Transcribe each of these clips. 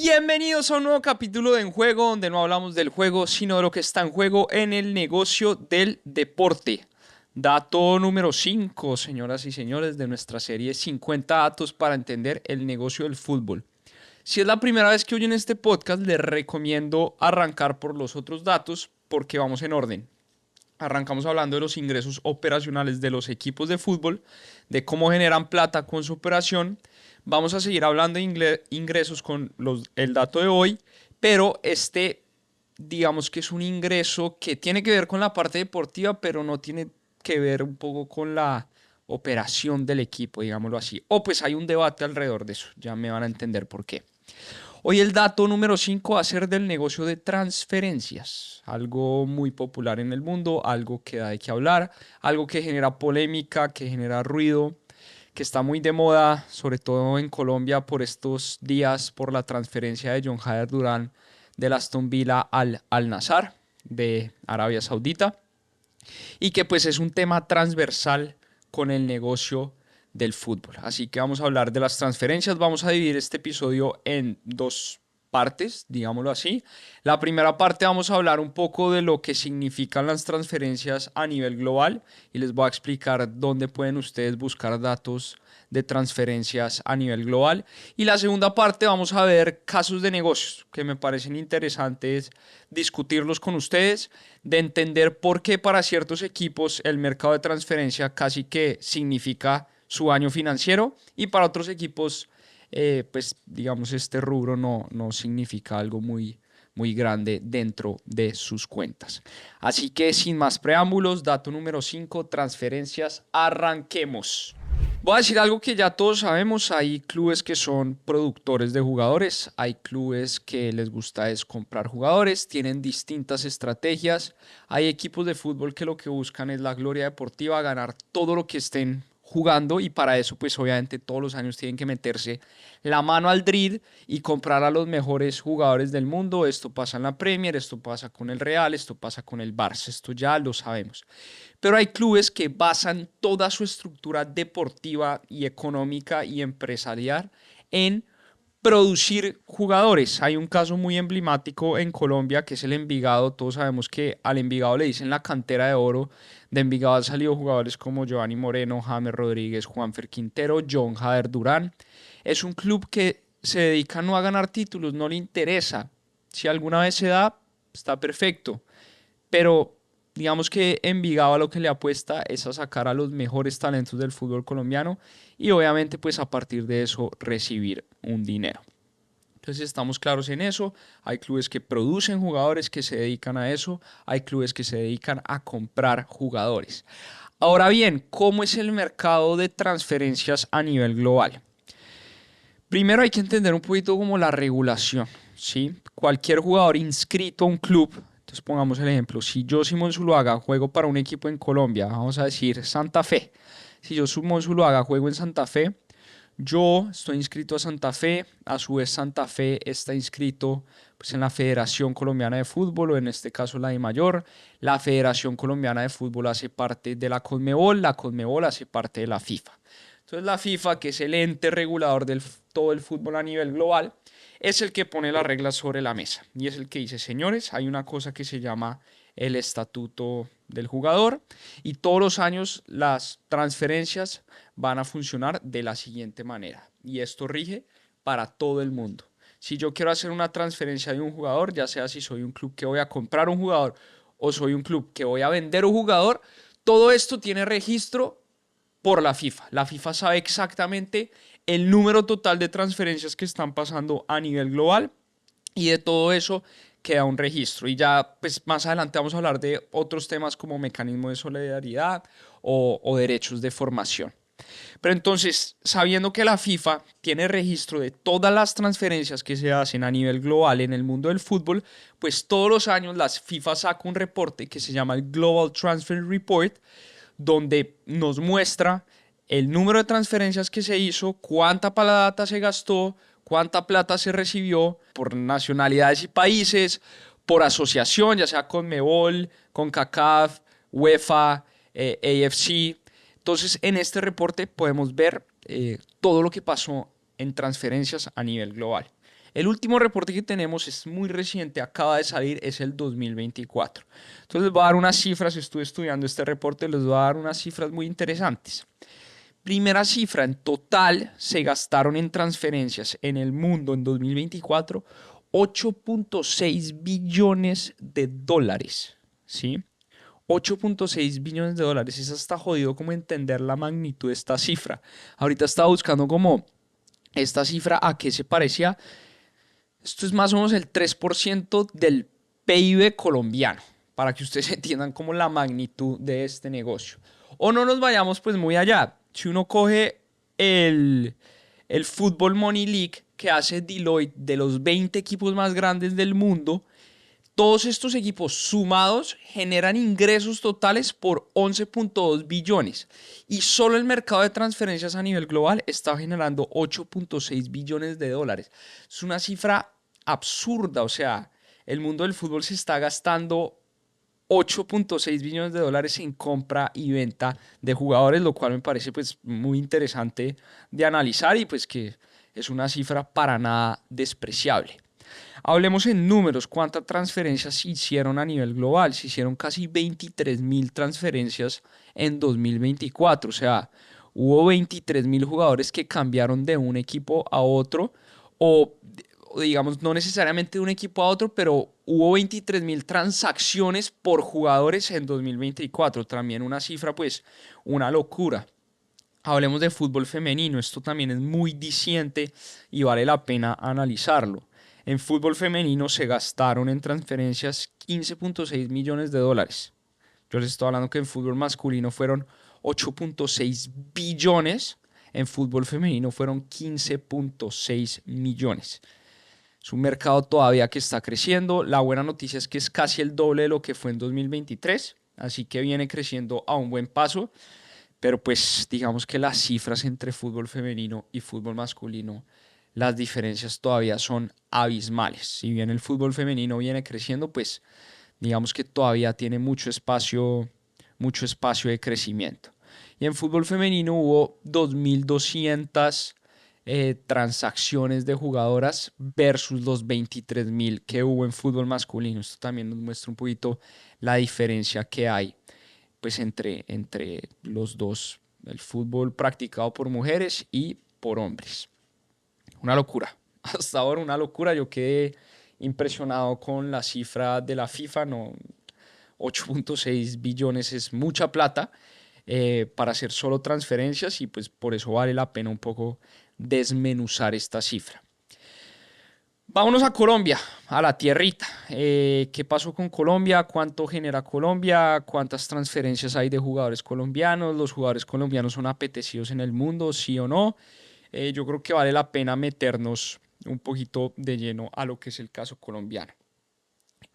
Bienvenidos a un nuevo capítulo de En Juego, donde no hablamos del juego, sino de lo que está en juego en el negocio del deporte. Dato número 5, señoras y señores, de nuestra serie 50 datos para entender el negocio del fútbol. Si es la primera vez que oyen este podcast, les recomiendo arrancar por los otros datos porque vamos en orden. Arrancamos hablando de los ingresos operacionales de los equipos de fútbol, de cómo generan plata con su operación. Vamos a seguir hablando de ingresos con el dato de hoy, pero digamos que es un ingreso que tiene que ver con la parte deportiva, pero no tiene que ver un poco con la operación del equipo, digámoslo así. O pues hay un debate alrededor de eso, ya me van a entender por qué. Hoy el dato número 5 va a ser del negocio de transferencias, algo muy popular en el mundo, algo que da de qué hablar, algo que genera polémica, que genera ruido, que está muy de moda, sobre todo en Colombia por estos días, por la transferencia de John Hader Durán del Aston Villa al Al-Nassr de Arabia Saudita, y que pues es un tema transversal con el negocio del fútbol. Así que vamos a hablar de las transferencias. Vamos a dividir este episodio en dos partes, digámoslo así. La primera parte vamos a hablar un poco de lo que significan las transferencias a nivel global y les voy a explicar dónde pueden ustedes buscar datos de transferencias a nivel global. Y la segunda parte vamos a ver casos de negocios que me parecen interesantes discutirlos con ustedes, de entender por qué para ciertos equipos el mercado de transferencia casi que significa su año financiero y para otros equipos pues digamos este rubro no significa algo muy grande dentro de sus cuentas. Así que sin más preámbulos, dato número 5, transferencias, arranquemos. Voy a decir algo que ya todos sabemos, hay clubes que son productores de jugadores, hay clubes que les gusta es comprar jugadores, tienen distintas estrategias, hay equipos de fútbol que lo que buscan es la gloria deportiva, ganar todo lo que estén jugando y para eso pues obviamente todos los años tienen que meterse la mano al drill y comprar a los mejores jugadores del mundo. Esto pasa en la Premier, esto pasa con el Real, esto pasa con el Barça, esto ya lo sabemos. Pero hay clubes que basan toda su estructura deportiva y económica y empresarial en producir jugadores. Hay un caso muy emblemático en Colombia que es el Envigado. Todos sabemos que al Envigado le dicen la cantera de oro. De Envigado han salido jugadores como Giovanni Moreno, James Rodríguez, Juanfer Quintero, John Hader Durán. Es un club que se dedica no a ganar títulos, no le interesa. Si alguna vez se da, está perfecto. Pero digamos que Envigado a lo que le apuesta es a sacar a los mejores talentos del fútbol colombiano y obviamente pues a partir de eso recibir un dinero. Entonces estamos claros en eso, hay clubes que producen jugadores que se dedican a eso, hay clubes que se dedican a comprar jugadores. Ahora bien, ¿cómo es el mercado de transferencias a nivel global? Primero hay que entender un poquito como la regulación, ¿sí? Cualquier jugador inscrito a un club, entonces pongamos el ejemplo, si yo Simón Zuluaga juego para un equipo en Colombia, vamos a decir Santa Fe, si yo Simón Zuluaga juego en Santa Fe, yo estoy inscrito a Santa Fe, a su vez Santa Fe está inscrito pues, en la Federación Colombiana de Fútbol o en este caso la DIMAYOR. La Federación Colombiana de Fútbol hace parte de la Conmebol hace parte de la FIFA. Entonces la FIFA, que es el ente regulador de todo el fútbol a nivel global, es el que pone las reglas sobre la mesa y es el que dice, señores, hay una cosa que se llama el estatuto del jugador y todos los años las transferencias van a funcionar de la siguiente manera y esto rige para todo el mundo. Si yo quiero hacer una transferencia de un jugador, ya sea si soy un club que voy a comprar un jugador o soy un club que voy a vender un jugador, todo esto tiene registro por la FIFA. La FIFA sabe exactamente el número total de transferencias que están pasando a nivel global y de todo eso queda un registro. Y ya pues más adelante vamos a hablar de otros temas como mecanismo de solidaridad o derechos de formación. Pero entonces, sabiendo que la FIFA tiene registro de todas las transferencias que se hacen a nivel global en el mundo del fútbol, pues todos los años la FIFA saca un reporte que se llama el Global Transfer Report, donde nos muestra el número de transferencias que se hizo, cuánta plata se gastó, cuánta plata se recibió por nacionalidades y países, por asociación, ya sea Conmebol, CONCACAF, UEFA, AFC. Entonces, en este reporte podemos ver todo lo que pasó en transferencias a nivel global. El último reporte que tenemos es muy reciente, acaba de salir, es el 2024. Entonces les voy a dar unas cifras, estuve estudiando este reporte, les voy a dar unas cifras muy interesantes. Primera cifra, en total se gastaron en transferencias en el mundo en 2024 8.6 billones de dólares, ¿sí? 8.6 billones de dólares, es hasta jodido como entender la magnitud de esta cifra. Ahorita estaba buscando como esta cifra a qué se parecía. Esto es más o menos el 3% del PIB colombiano, para que ustedes entiendan como la magnitud de este negocio. O no nos vayamos pues muy allá. Si uno coge el Football Money League que hace Deloitte de los 20 equipos más grandes del mundo, todos estos equipos sumados generan ingresos totales por 11.2 billones y solo el mercado de transferencias a nivel global está generando 8.6 billones de dólares. Es una cifra absurda, o sea, el mundo del fútbol se está gastando 8.6 billones de dólares en compra y venta de jugadores, lo cual me parece pues muy interesante de analizar y pues que es una cifra para nada despreciable. Hablemos en números, ¿cuántas transferencias se hicieron a nivel global? Se hicieron casi 23.000 transferencias en 2024, o sea, hubo 23.000 jugadores que cambiaron de un equipo a otro o digamos, no necesariamente de un equipo a otro, pero hubo 23.000 transacciones por jugadores en 2024, también una cifra pues una locura. Hablemos de fútbol femenino, esto también es muy diciente y vale la pena analizarlo. En fútbol femenino se gastaron en transferencias 15.6 millones de dólares. Yo les estoy hablando que en fútbol masculino fueron 8.6 billones, en fútbol femenino fueron 15.6 millones. Es un mercado todavía que está creciendo. La buena noticia es que es casi el doble de lo que fue en 2023, así que viene creciendo a un buen paso. Pero pues digamos que las cifras entre fútbol femenino y fútbol masculino, las diferencias todavía son abismales. Si bien el fútbol femenino viene creciendo, pues digamos que todavía tiene mucho espacio de crecimiento. Y en fútbol femenino hubo 2.200 transacciones de jugadoras versus los 23.000 que hubo en fútbol masculino. Esto también nos muestra un poquito la diferencia que hay pues entre los dos, el fútbol practicado por mujeres y por hombres. Una locura, hasta ahora una locura. Yo quedé impresionado con la cifra de la FIFA, no, 8.6 billones es mucha plata para hacer solo transferencias y pues por eso vale la pena un poco desmenuzar esta cifra. Vámonos a Colombia, a la tierrita. ¿Qué pasó con Colombia? ¿Cuánto genera Colombia? ¿Cuántas transferencias hay de jugadores colombianos? ¿Los jugadores colombianos son apetecidos en el mundo? ¿Sí o no? Yo creo que vale la pena meternos un poquito de lleno a lo que es el caso colombiano.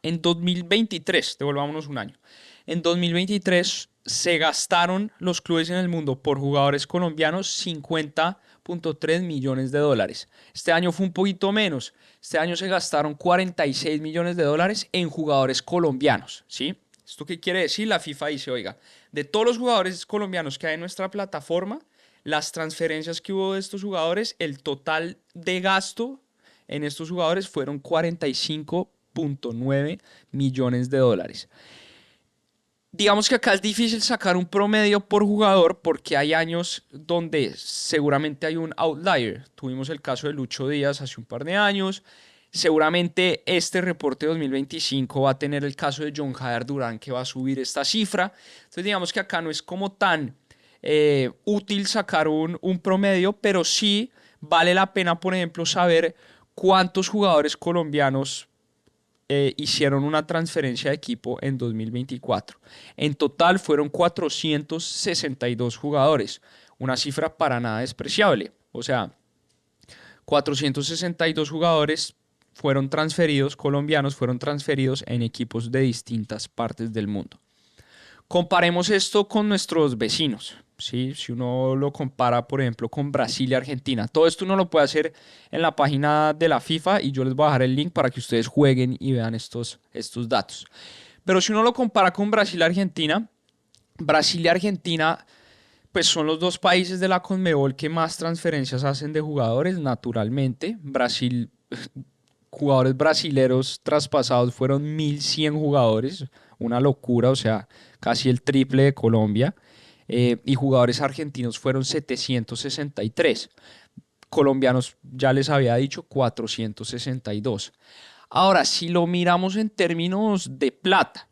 En 2023, devolvámonos un año. En 2023 se gastaron los clubes en el mundo por jugadores colombianos 50.3 millones de dólares. Este año fue un poquito menos. Este año se gastaron 46 millones de dólares en jugadores colombianos, ¿sí? ¿Esto qué quiere decir? La FIFA dice, oiga, de todos los jugadores colombianos que hay en nuestra plataforma, las transferencias que hubo de estos jugadores, el total de gasto en estos jugadores fueron 45.9 millones de dólares. Digamos que acá es difícil sacar un promedio por jugador porque hay años donde seguramente hay un outlier. Tuvimos el caso de Lucho Díaz hace un par de años. Seguramente este reporte 2025 va a tener el caso de John Jader Durán que va a subir esta cifra. Entonces digamos que acá no es como tan útil sacar un promedio, pero sí vale la pena, por ejemplo, saber cuántos jugadores colombianos hicieron una transferencia de equipo en 2024. En total fueron 462 jugadores, una cifra para nada despreciable. O sea, 462 jugadores fueron transferidos, colombianos fueron transferidos en equipos de distintas partes del mundo. Comparemos esto con nuestros vecinos, ¿sí? Si uno lo compara, por ejemplo, con Brasil y Argentina. Todo esto uno lo puede hacer en la página de la FIFA y yo les voy a dejar el link para que ustedes jueguen y vean estos datos. Pero si uno lo compara con Brasil y Argentina pues son los dos países de la CONMEBOL que más transferencias hacen de jugadores, naturalmente. Brasil jugadores brasileros traspasados fueron 1.100 jugadores, una locura, o sea, casi el triple de Colombia. Y jugadores argentinos fueron 763. Colombianos, ya les había dicho, 462. Ahora, si lo miramos en términos de plata,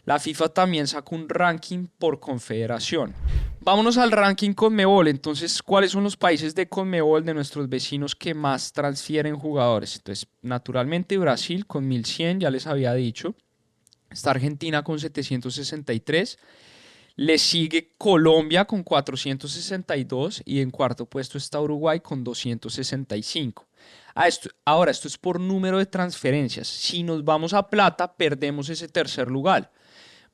la FIFA también sacó un ranking por confederación. Vámonos al ranking Conmebol. Entonces, ¿cuáles son los países de Conmebol de nuestros vecinos que más transfieren jugadores? Entonces, naturalmente Brasil con 1.100, ya les había dicho. Está Argentina con 763. Le sigue Colombia con 462 y en cuarto puesto está Uruguay con 265. Ahora, esto es por número de transferencias. Si nos vamos a plata, perdemos ese tercer lugar.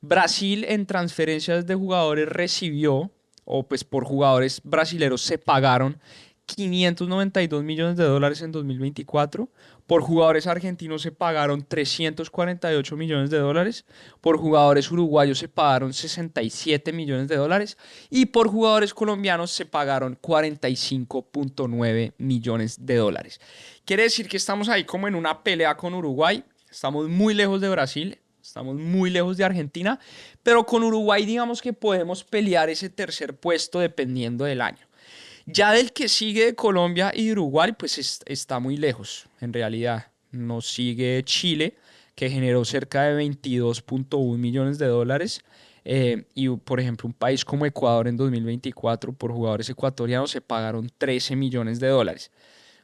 Brasil en transferencias de jugadores recibió, o pues por jugadores brasileros se pagaron 592 millones de dólares en 2024. Por jugadores argentinos se pagaron 348 millones de dólares. Por jugadores uruguayos se pagaron 67 millones de dólares. Y por jugadores colombianos se pagaron 45.9 millones de dólares. Quiere decir que estamos ahí como en una pelea con Uruguay. Estamos muy lejos de Brasil. Estamos muy lejos de Argentina, pero con Uruguay digamos que podemos pelear ese tercer puesto dependiendo del año. Ya del que sigue de Colombia y Uruguay, pues está muy lejos, en realidad. Nos sigue Chile, que generó cerca de 22.1 millones de dólares. Y por ejemplo, un país como Ecuador en 2024, por jugadores ecuatorianos, se pagaron 13 millones de dólares.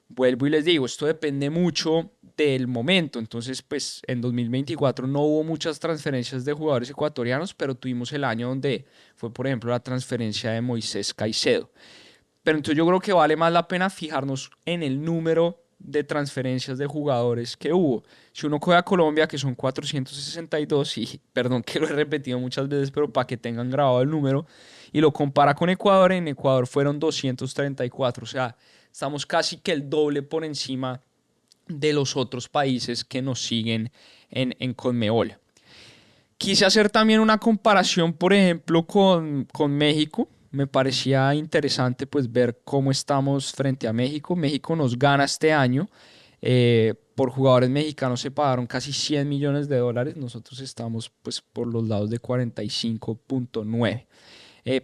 Vuelvo y les digo, esto depende mucho del momento. Entonces, pues en 2024 no hubo muchas transferencias de jugadores ecuatorianos, pero tuvimos el año donde fue, por ejemplo, la transferencia de Moisés Caicedo. Pero entonces yo creo que vale más la pena fijarnos en el número de transferencias de jugadores que hubo. Si uno coge a Colombia, que son 462, y perdón que lo he repetido muchas veces, pero para que tengan grabado el número, y lo compara con Ecuador, en Ecuador fueron 234, o sea, estamos casi que el doble por encima de los otros países que nos siguen en Conmebol. Quise hacer también una comparación, por ejemplo, con México. Me parecía interesante pues ver cómo estamos frente a México. México nos gana este año. Por jugadores mexicanos se pagaron casi 100 millones de dólares. Nosotros estamos pues por los lados de 45.9.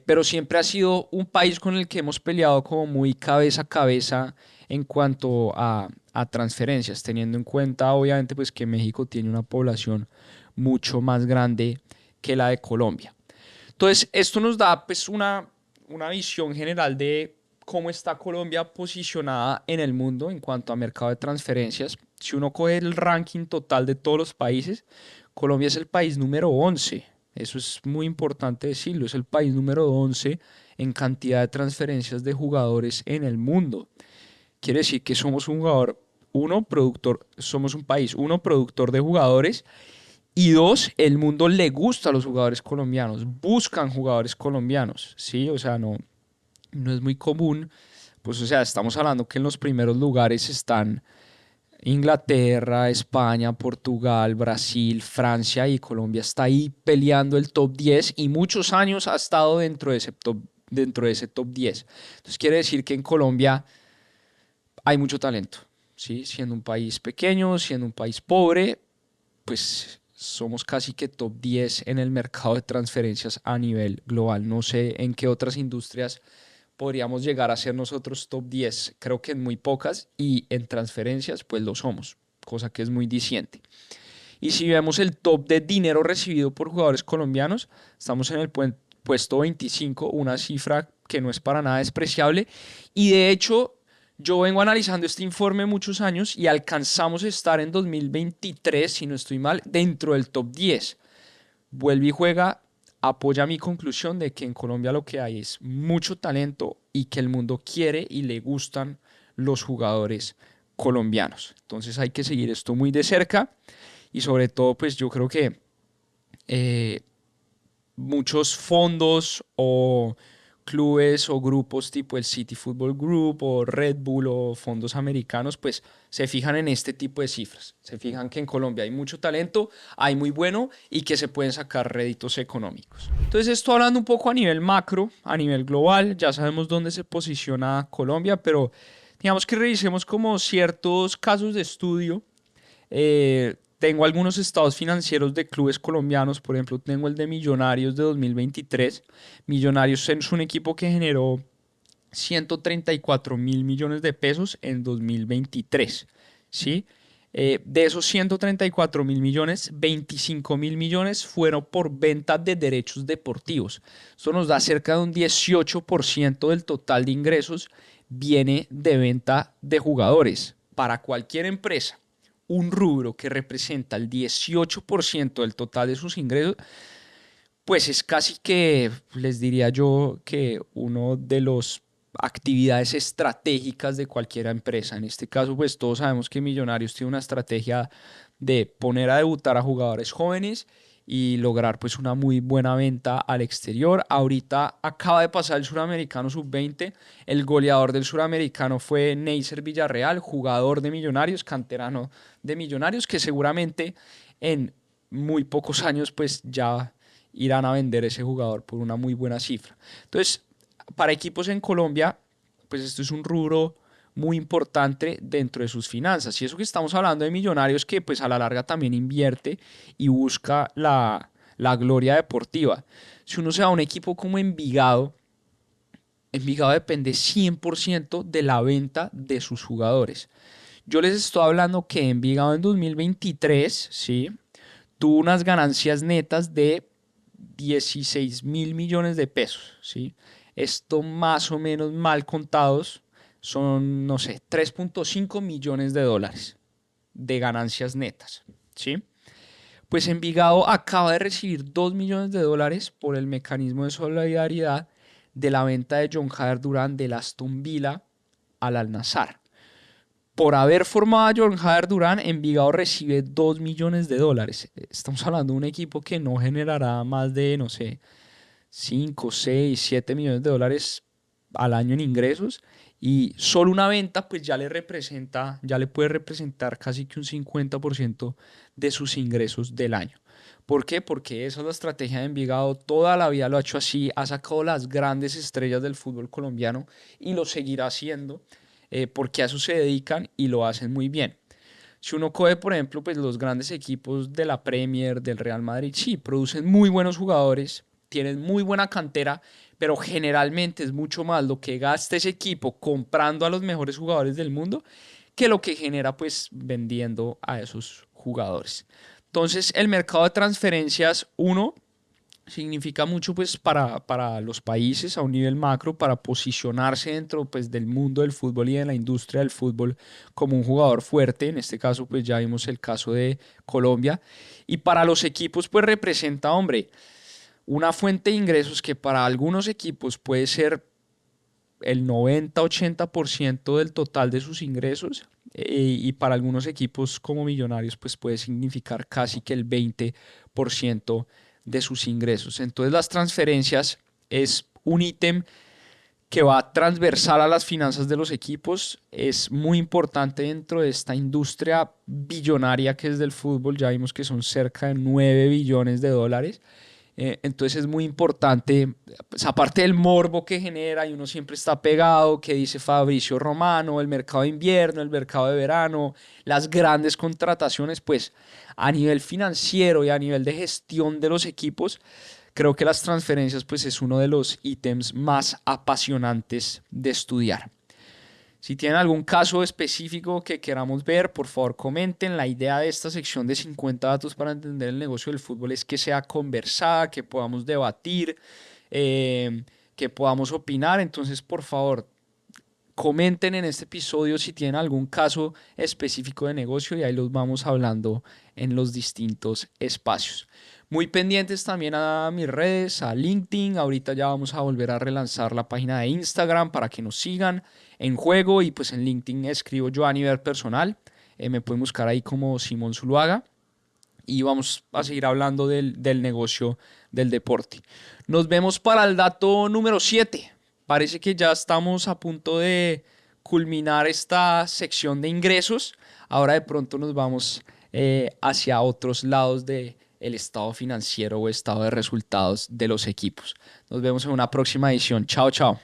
Pero siempre ha sido un país con el que hemos peleado como muy cabeza a cabeza en cuanto a transferencias, teniendo en cuenta obviamente pues que México tiene una población mucho más grande que la de Colombia. Entonces esto nos da pues una visión general de cómo está Colombia posicionada en el mundo en cuanto a mercado de transferencias. Si uno coge el ranking total de todos los países, Colombia es el país número 11. Eso es muy importante decirlo, es el país número 11 en cantidad de transferencias de jugadores en el mundo. Quiere decir que somos somos un país, productor de jugadores, y dos, el mundo le gusta a los jugadores colombianos, buscan jugadores colombianos, ¿sí? O sea, no es muy común, pues o sea, estamos hablando que en los primeros lugares están Inglaterra, España, Portugal, Brasil, Francia, y Colombia está ahí peleando el top 10 y muchos años ha estado dentro de ese top 10. Entonces quiere decir que en Colombia hay mucho talento, ¿sí? Siendo un país pequeño, siendo un país pobre, pues somos casi que top 10 en el mercado de transferencias a nivel global. No sé en qué otras industrias podríamos llegar a ser nosotros top 10. Creo que en muy pocas, y en transferencias pues lo somos, cosa que es muy diciente. Y si vemos el top de dinero recibido por jugadores colombianos, estamos en el puesto 25, una cifra que no es para nada despreciable. Y de hecho, yo vengo analizando este informe muchos años y alcanzamos a estar en 2023, si no estoy mal, dentro del top 10. Vuelve y juega, apoya mi conclusión de que en Colombia lo que hay es mucho talento y que el mundo quiere y le gustan los jugadores colombianos. Entonces hay que seguir esto muy de cerca, y sobre todo pues yo creo que muchos fondos o clubes o grupos tipo el City Football Group o Red Bull o fondos americanos pues se fijan en este tipo de cifras, se fijan que en Colombia hay mucho talento, hay muy bueno y que se pueden sacar réditos económicos. Entonces esto hablando un poco a nivel macro, a nivel global, ya sabemos dónde se posiciona Colombia, pero digamos que revisemos como ciertos casos de estudio Tengo algunos estados financieros de clubes colombianos, por ejemplo, tengo el de Millonarios de 2023. Millonarios es un equipo que generó 134.000 millones de pesos en 2023, ¿sí? De esos 134.000 millones, 25.000 millones fueron por venta de derechos deportivos. Esto nos da cerca de un 18% del total de ingresos viene de venta de jugadores. Para cualquier empresa, un rubro que representa el 18% del total de sus ingresos, pues es casi que, les diría yo, que uno de los actividades estratégicas de cualquier empresa. En este caso, pues todos sabemos que Millonarios tiene una estrategia de poner a debutar a jugadores jóvenes y lograr pues una muy buena venta al exterior. Ahorita acaba de pasar el Suramericano Sub-20. El goleador del Suramericano fue Neisser Villarreal, jugador de Millonarios, canterano de Millonarios, que seguramente en muy pocos años pues ya irán a vender ese jugador por una muy buena cifra. Entonces, para equipos en Colombia, pues esto es un rubro muy importante dentro de sus finanzas. Y eso que estamos hablando de Millonarios, que pues a la larga también invierte y busca la gloria deportiva. Si uno se va a un equipo como Envigado, Envigado depende 100% de la venta de sus jugadores. Yo les estoy hablando que Envigado en 2023, ¿sí?, tuvo unas ganancias netas de 16.000 millones de pesos, ¿sí? Esto más o menos mal contados son, no sé, 3.5 millones de dólares de ganancias netas, ¿sí? Pues Envigado acaba de recibir 2 millones de dólares por el mecanismo de solidaridad de la venta de John Jader Durán del Aston Villa al Al-Nassr. Por haber formado a John Jader Durán, Envigado recibe 2 millones de dólares. Estamos hablando de un equipo que no generará más de, no sé, 5, 6, 7 millones de dólares al año en ingresos. Y solo una venta pues ya le representa, ya le puede representar casi que un 50% de sus ingresos del año. ¿Por qué? Porque esa es la estrategia de Envigado. Toda la vida lo ha hecho así. Ha sacado las grandes estrellas del fútbol colombiano y lo seguirá haciendo porque a eso se dedican y lo hacen muy bien. Si uno coge, por ejemplo, pues los grandes equipos de la Premier, del Real Madrid, sí, producen muy buenos jugadores, tienen muy buena cantera, pero generalmente es mucho más lo que gasta ese equipo comprando a los mejores jugadores del mundo que lo que genera pues vendiendo a esos jugadores. Entonces el mercado de transferencias, uno, significa mucho pues para los países a un nivel macro, para posicionarse dentro pues del mundo del fútbol y de la industria del fútbol como un jugador fuerte. En este caso pues ya vimos el caso de Colombia, y para los equipos pues representa, hombre, una fuente de ingresos que para algunos equipos puede ser el 90-80% del total de sus ingresos, y para algunos equipos como Millonarios pues puede significar casi que el 20% de sus ingresos. Entonces las transferencias es un ítem que va transversal a las finanzas de los equipos, es muy importante dentro de esta industria billonaria que es del fútbol. Ya vimos que son cerca de 9 billones de dólares. Entonces es muy importante, pues, aparte del morbo que genera y uno siempre está pegado, que dice Fabricio Romano, el mercado de invierno, el mercado de verano, las grandes contrataciones, pues a nivel financiero y a nivel de gestión de los equipos, creo que las transferencias pues es uno de los ítems más apasionantes de estudiar. Si tienen algún caso específico que queramos ver, por favor comenten. La idea de esta sección de 50 datos para entender el negocio del fútbol es que sea conversada, que podamos debatir, que podamos opinar. Entonces, por favor, comenten en este episodio si tienen algún caso específico de negocio y ahí los vamos hablando en los distintos espacios. Muy pendientes también a mis redes, a LinkedIn. Ahorita ya vamos a volver a relanzar la página de Instagram para que nos sigan en juego, y pues en LinkedIn escribo yo a nivel personal. Me pueden buscar ahí como Simón Zuluaga y vamos a seguir hablando del negocio del deporte. Nos vemos para el dato número 7. Parece que ya estamos a punto de culminar esta sección de ingresos. Ahora de pronto nos vamos hacia otros lados del estado financiero o estado de resultados de los equipos. Nos vemos en una próxima edición. Chao, chao.